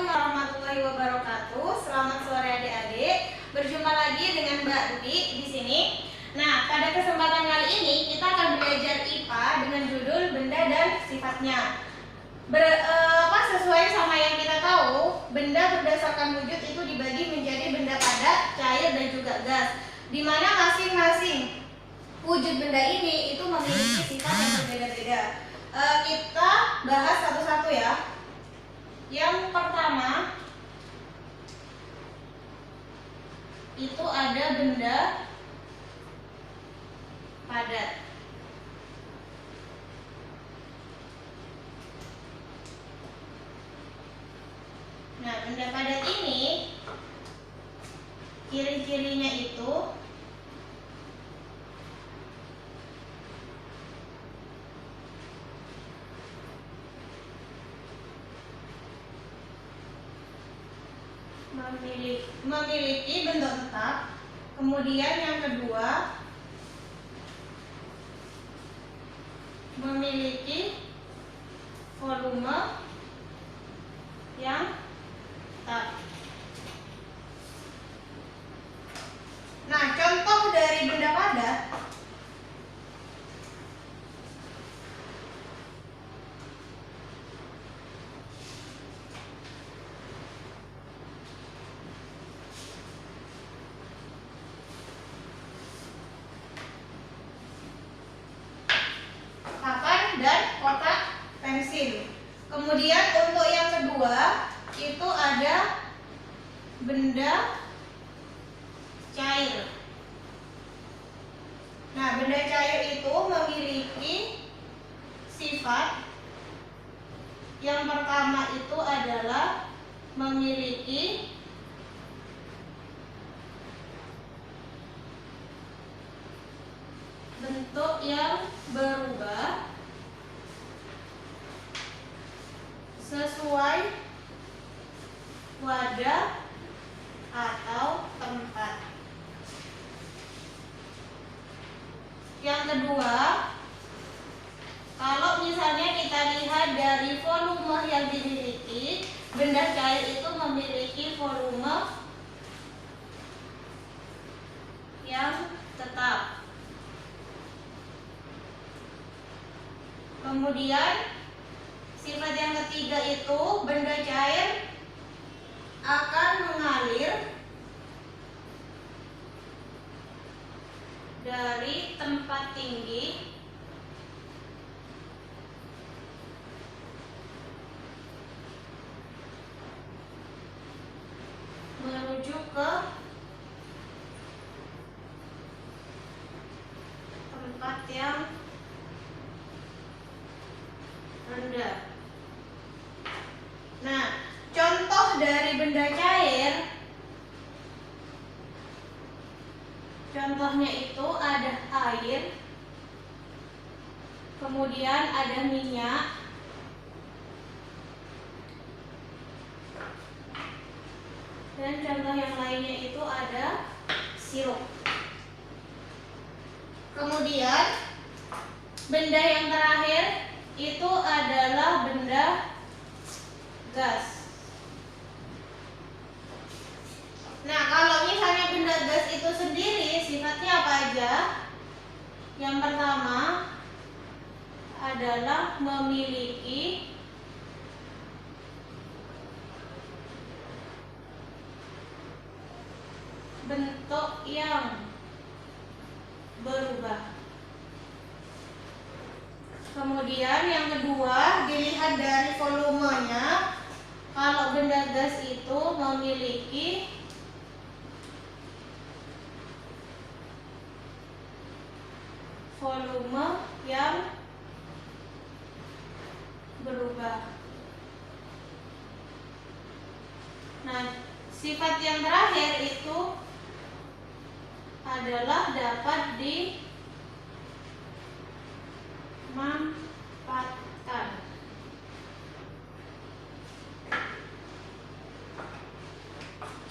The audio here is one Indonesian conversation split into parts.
Assalamualaikum warahmatullahi wabarakatuh. Selamat sore adik-adik. Berjumpa lagi dengan Mbak Dwi di sini. Nah, pada kesempatan kali ini kita akan belajar IPA dengan judul benda dan sifatnya. Sesuai sama yang kita tahu, benda berdasarkan wujud itu dibagi menjadi benda padat, cair, dan juga gas. Di mana masing-masing wujud benda ini itu memiliki sifat yang berbeda-beda. Kita bahas satu-satu ya. Yang pertama itu ada benda padat. Nah, benda padat ini ciri-cirinya itu memiliki bentuk tetap. Kemudian yang kedua, memiliki volume yang tetap. Nah, contoh dari benda padat dan kotak pensil. Kemudian untuk yang kedua itu ada benda cair. Nah, benda cair itu memiliki sifat yang pertama itu adalah memiliki bentuk yang berubah sesuai wadah atau tempat. Yang kedua, kalau misalnya kita lihat dari volume yang dimiliki, benda cair itu memiliki volume yang tetap. Kemudian sifat yang ketiga itu benda cair akan mengalir dari tempat tinggi menuju ke tempat yang rendah. Nah, contoh dari benda cair, contohnya itu ada air, kemudian ada minyak, dan contoh yang lainnya itu ada sirup. Kemudian benda yang terakhir itu adalah benda gas. Nah, kalau misalnya benda gas itu sendiri sifatnya apa aja? Yang pertama adalah memiliki bentuk yang berubah. Kemudian yang kedua, dilihat dari volumenya. Kalau benda gas itu memiliki volume yang berubah. Nah, sifat yang terakhir itu adalah dapat dimanfaatkan.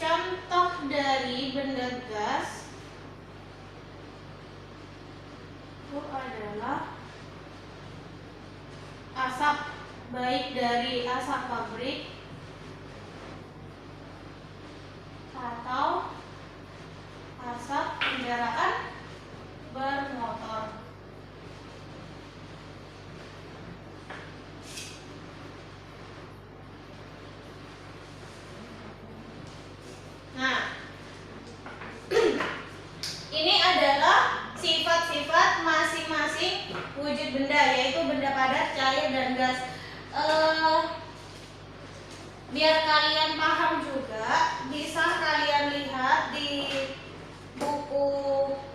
Contoh dari benda gas itu adalah asap, baik dari asap pabrik Biar kalian paham juga, bisa kalian lihat di buku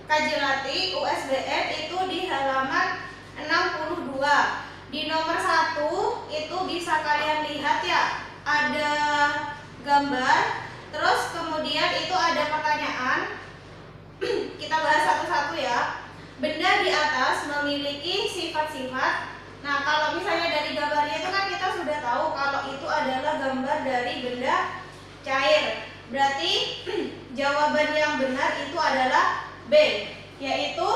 Kajilati USBN itu di halaman 62. Di nomor 1 itu bisa kalian lihat ya, ada gambar, terus kemudian itu ada pertanyaan. Kita bahas satu-satu ya. Benda di atas memiliki sifat-sifat. Nah, kalau misalnya dari gambarnya itu kan kita sudah tahu kalau itu adalah gambar dari benda cair. Berarti jawaban yang benar itu adalah B, yaitu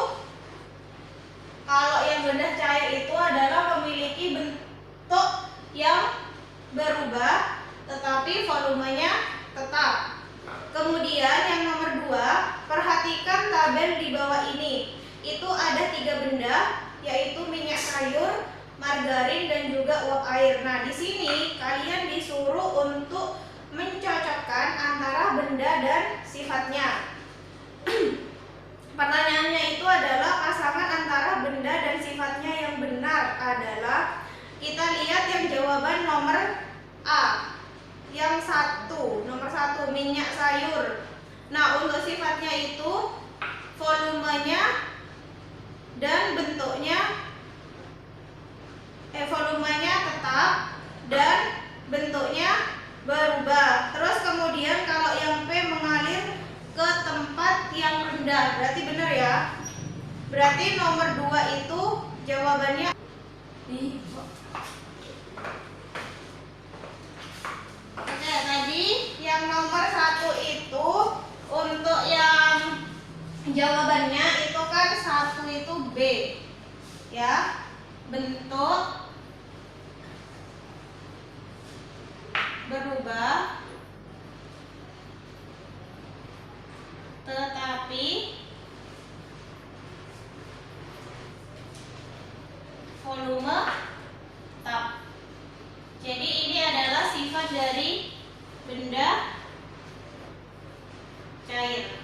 kalau yang benda cair itu adalah memiliki bentuk yang berubah tetapi volumenya tetap. Kemudian yang nomor 2, perhatikan tabel di bawah ini. Itu ada 3 benda, yaitu minyak sayur, margarin, dan juga uap air. Nah, di sini kalian disuruh untuk mencocokkan antara benda dan sifatnya. Pertanyaannya itu adalah pasangan antara benda dan sifatnya yang benar adalah, kita lihat yang jawaban nomor A. Yang nomor 1 minyak sayur. Nah, untuk sifatnya itu volumenya dan bentuknya volumenya tetap dan bentuknya berubah. Terus kemudian kalau yang P mengalir ke tempat yang rendah, berarti benar ya. Berarti nomor 2 itu jawabannya. Oke, tadi yang nomor 1 itu untuk yang jawabannya itu kan 1 itu B ya, bentuk berubah tetapi volume tetap. Jadi ini adalah sifat dari benda cair.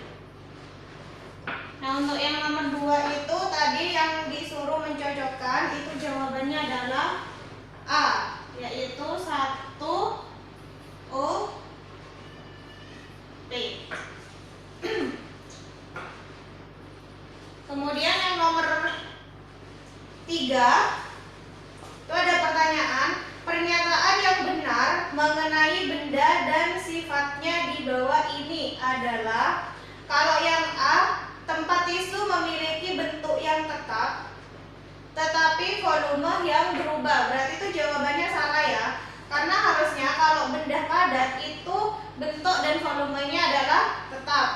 Nah, untuk yang nomor 2 itu tadi yang disuruh mencocokkan, itu jawabannya adalah A, yaitu 1 O P. Kemudian yang nomor 3 itu ada pertanyaan, pernyataan yang benar mengenai benda dan sifatnya di bawah ini adalah, kalau yang A, tempat tisu memiliki bentuk yang tetap tetapi volume yang berubah. Berarti itu jawabannya salah ya, karena harusnya kalau benda padat itu bentuk dan volumenya adalah tetap.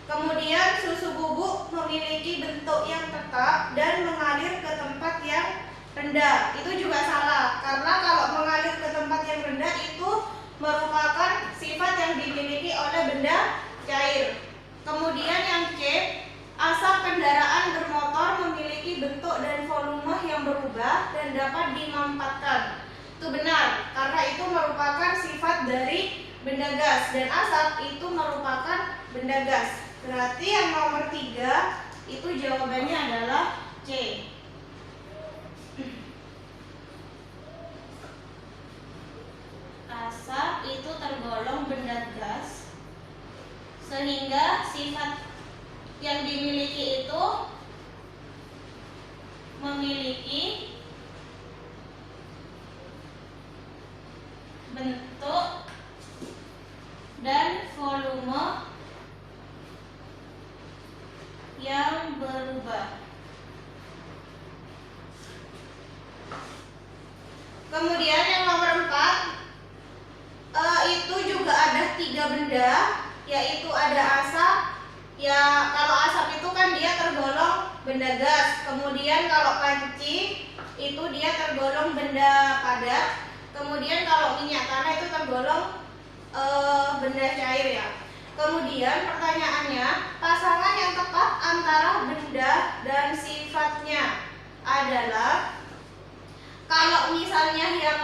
Kemudian susu bubuk memiliki bentuk yang tetap dan mengalir ke tempat yang rendah. Itu juga salah, karena kalau mengalir ke tempat yang rendah itu merupakan sifat yang dimiliki oleh benda cair. Kemudian yang C, asap kendaraan bermotor memiliki bentuk dan volume yang berubah dan dapat dimanfaatkan. Itu benar, karena itu merupakan sifat dari benda gas, dan asap itu merupakan benda gas. Berarti yang nomor 3 itu jawabannya adalah C. Asap itu tergolong benda gas, sehingga sifat yang dimiliki itu memiliki bentuk dan volume yang berubah. Kemudian yang nomor 4 itu juga ada 3 benda, yaitu ada asap. Ya, kalau asap itu kan dia tergolong benda gas. Kemudian kalau panci itu dia tergolong benda padat. Kemudian kalau minyak tanah itu tergolong benda cair ya. Kemudian pertanyaannya, pasangan yang tepat antara benda dan sifatnya adalah, kalau misalnya yang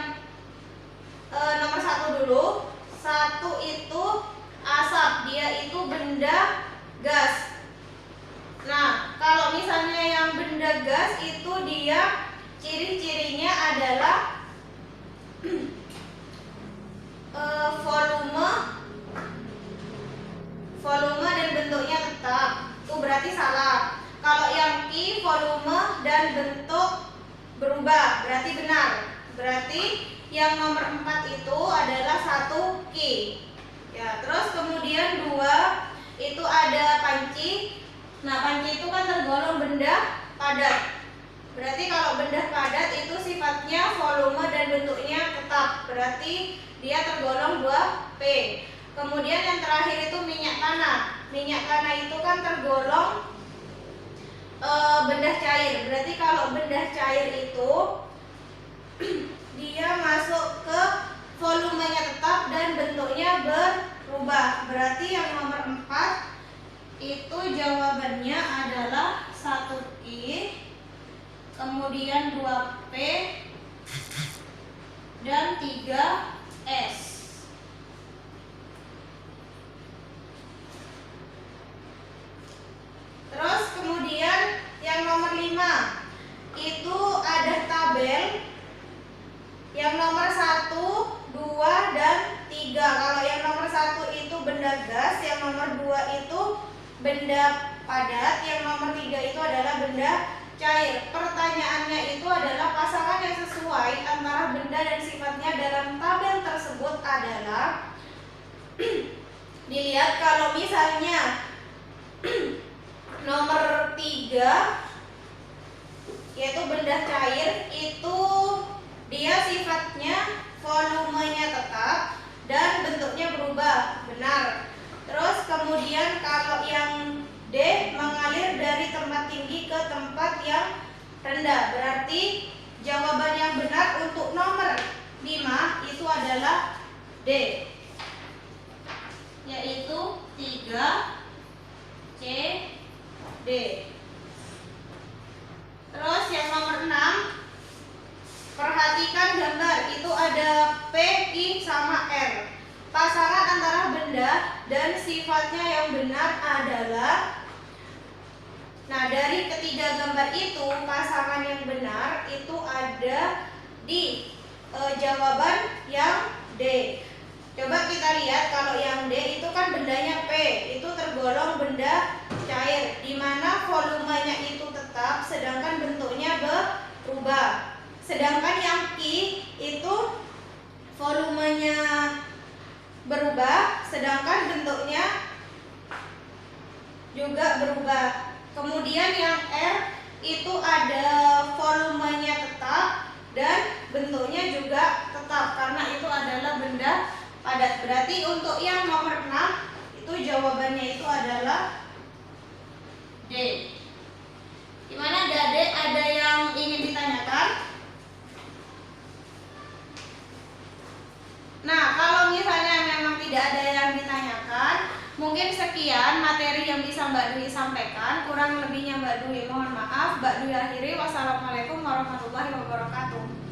nomor 1 dulu, 1 itu asap, dia itu benda gas. Nah, kalau misalnya yang benda gas itu dia ciri-cirinya adalah yang nomor 4 itu adalah 1 K. Ya, terus kemudian 2 itu ada panci. Nah, panci itu kan tergolong benda padat. Berarti kalau benda padat itu sifatnya volume dan bentuknya tetap. Berarti dia tergolong 2P. Kemudian yang terakhir itu minyak tanah. Minyak tanah itu kan tergolong benda cair. Berarti kalau benda cair itu dia masuk ke volumenya tetap dan bentuknya berubah. Berarti yang nomor 4 itu jawabannya adalah 1I, kemudian 2P dan 3S. Terus kemudian yang nomor 5 itu ada tabel yang nomor 1, 2, dan 3. Kalau yang nomor 1 itu benda gas, yang nomor 2 itu benda padat, yang nomor 3 itu adalah benda cair. Pertanyaannya itu adalah pasangan yang sesuai antara benda dan sifatnya dalam tabel tersebut adalah dilihat kalau misalnya nomor 3 yaitu benda cair itu dia sifatnya volumenya tetap dan bentuknya berubah, benar. Terus kemudian kalau yang D mengalir dari tempat tinggi ke tempat yang rendah, berarti jawaban yang benar untuk nomor 5 itu adalah D, yaitu 3 C D. Terus yang nomor 6, perhatikan gambar, itu ada P, I, sama R. Pasangan antara benda dan sifatnya yang benar adalah, nah dari ketiga gambar itu pasangan yang benar itu ada di jawaban yang D. Coba kita lihat kalau yang D itu kan bendanya P, itu tergolong benda cair, di mana volumenya itu tetap sedangkan bentuknya berubah. Sedangkan yang I itu volumenya berubah sedangkan bentuknya juga berubah. Kemudian yang R itu ada volumenya tetap dan bentuknya juga tetap karena itu adalah benda padat. Berarti untuk yang nomor 6 itu jawabannya itu adalah D. Gimana Adik? Ada yang ingin ditanyakan? Nah, kalau misalnya memang tidak ada yang ditanyakan, mungkin sekian materi yang bisa Mbak Dwi sampaikan. Kurang lebihnya Mbak Dwi mohon maaf. Mbak Dwi akhiri. Wassalamualaikum warahmatullahi wabarakatuh.